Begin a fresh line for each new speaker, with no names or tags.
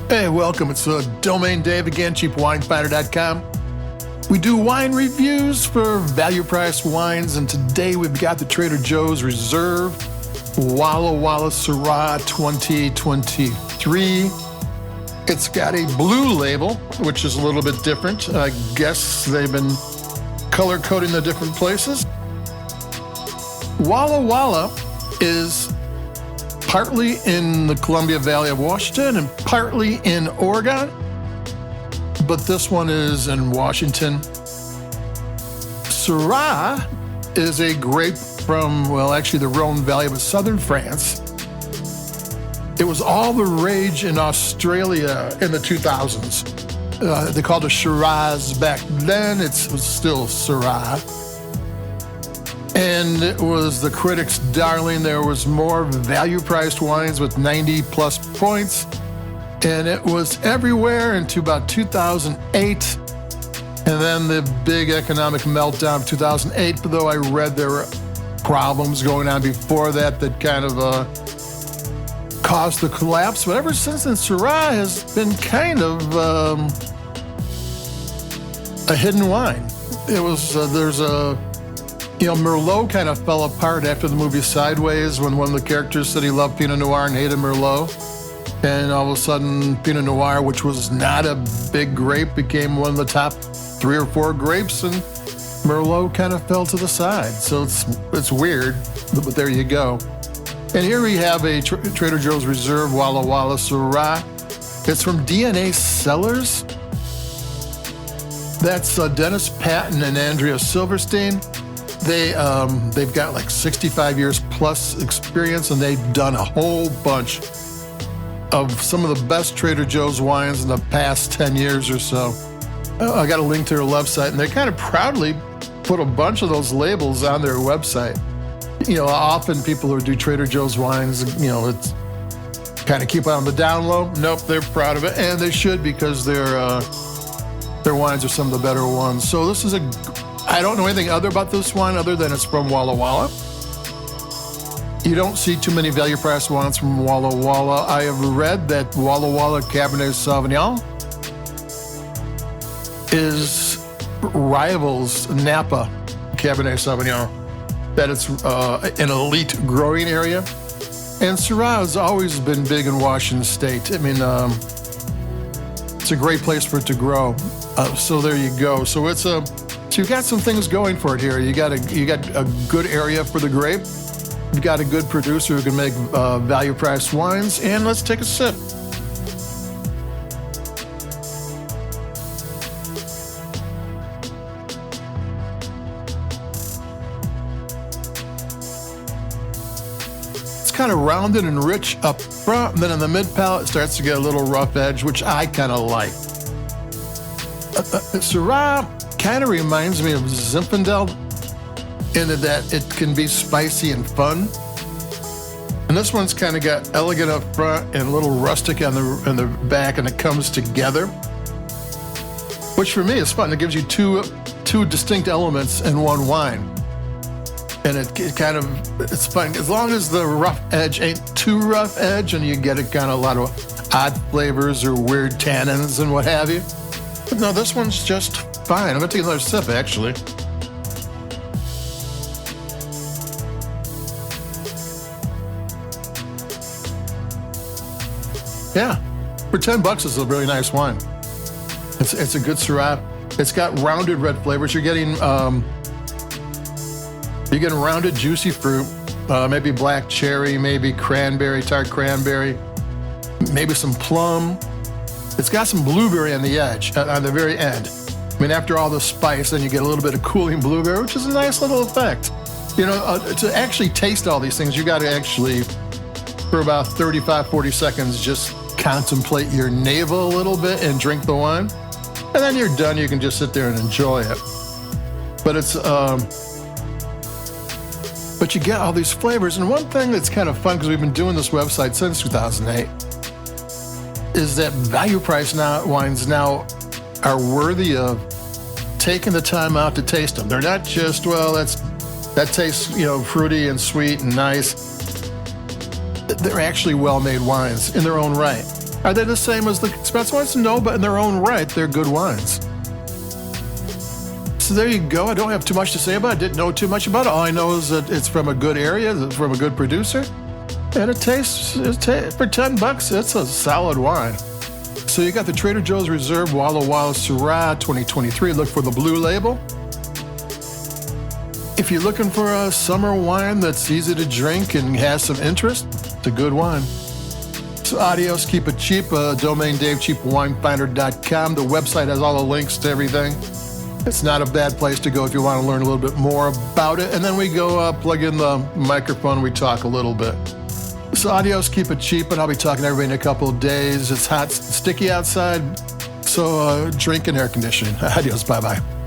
Hey, welcome. It's Domain Dave again, cheapwinefinder.com. We do wine reviews for value-priced wines, and today we've got the Trader Joe's Reserve Walla Walla Syrah 2023. It's got a blue label, which is a little bit different. I guess they've been color-coding the different places. Walla Walla is partly in the Columbia Valley of Washington and partly in Oregon, but this one is in Washington. Syrah is a grape from, well, actually the Rhone Valley of southern France. It was all the rage in Australia in the 2000s. They called it Shiraz back then. It was still Syrah. And it was the critics' darling. There was more value-priced wines with 90-plus points. And it was everywhere until about 2008. And then the big economic meltdown of 2008, though I read there were problems going on before that that kind of caused the collapse. But ever since then, Syrah has been kind of a hidden wine. It was, Merlot kind of fell apart after the movie Sideways when one of the characters said he loved Pinot Noir and hated Merlot. And all of a sudden, Pinot Noir, which was not a big grape, became one of the top 3 or 4 grapes, and Merlot kind of fell to the side. So it's weird, but there you go. And here we have a Trader Joe's Reserve Walla Walla Syrah. It's from DNA Cellars. That's Dennis Patton and Andrea Silverstein. They've got like 65 years plus experience, and they've done a whole bunch of some of the best Trader Joe's wines in the past 10 years or so. I got a link to their website, and they kind of proudly put a bunch of those labels on their website. Often people who do Trader Joe's wines, it's kind of keep it on the down low. Nope, they're proud of it, and they should, because their wines are some of the better ones. So this is I don't know anything about this wine other than it's from Walla Walla. You don't see too many value-priced wines from Walla Walla. I have read that Walla Walla Cabernet Sauvignon rivals Napa Cabernet Sauvignon, that it's an elite growing area. And Syrah has always been big in Washington State. I mean, it's a great place for it to grow. So there you go. So you've got some things going for it here. You got a good area for the grape. You've got a good producer who can make value-priced wines. And let's take a sip. It's kind of rounded and rich up front, and then in the mid-palate it starts to get a little rough edge, which I kind of like. Syrah kind of reminds me of Zinfandel in that it can be spicy and fun. And this one's kind of got elegant up front and a little rustic on the back, and it comes together, which for me is fun. It gives you two distinct elements in one wine. And it's fun as long as the rough edge ain't too rough edge, and you get a lot of odd flavors or weird tannins and what have you. But no, this one's just fine. I'm gonna take another sip, actually. Yeah, for $10, it's a really nice wine. It's a good Syrah. It's got rounded red flavors. You're getting rounded, juicy fruit, maybe black cherry, maybe cranberry, tart cranberry, maybe some plum. It's got some blueberry on the edge, on the very end. I mean, after all the spice, then you get a little bit of cooling blueberry, which is a nice little effect. To actually taste all these things, you got to actually, for about 35, 40 seconds, just contemplate your navel a little bit and drink the wine. And then you're done. You can just sit there and enjoy it. But but you get all these flavors. And one thing that's kind of fun, because we've been doing this website since 2008, is that value-priced wines now are worthy of taking the time out to taste them. They're not just, that tastes, fruity and sweet and nice. They're actually well-made wines in their own right. Are they the same as the expensive ones? No, but in their own right, they're good wines. So there you go. I don't have too much to say about it. I didn't know too much about it. All I know is that it's from a good area, it's from a good producer, and it tastes for $10, it's a solid wine. So you got the Trader Joe's Reserve Walla Walla Syrah 2023. Look for the blue label. If you're looking for a summer wine that's easy to drink and has some interest, it's a good wine. So adios, keep it cheap. Domain DaveCheapWinefinder.com. The website has all the links to everything. It's not a bad place to go if you want to learn a little bit more about it. And then we go plug in the microphone, we talk a little bit. So adios, keep it cheap, and I'll be talking to everybody in a couple of days. It's hot, sticky outside, so drink and air conditioning. Adios, bye-bye.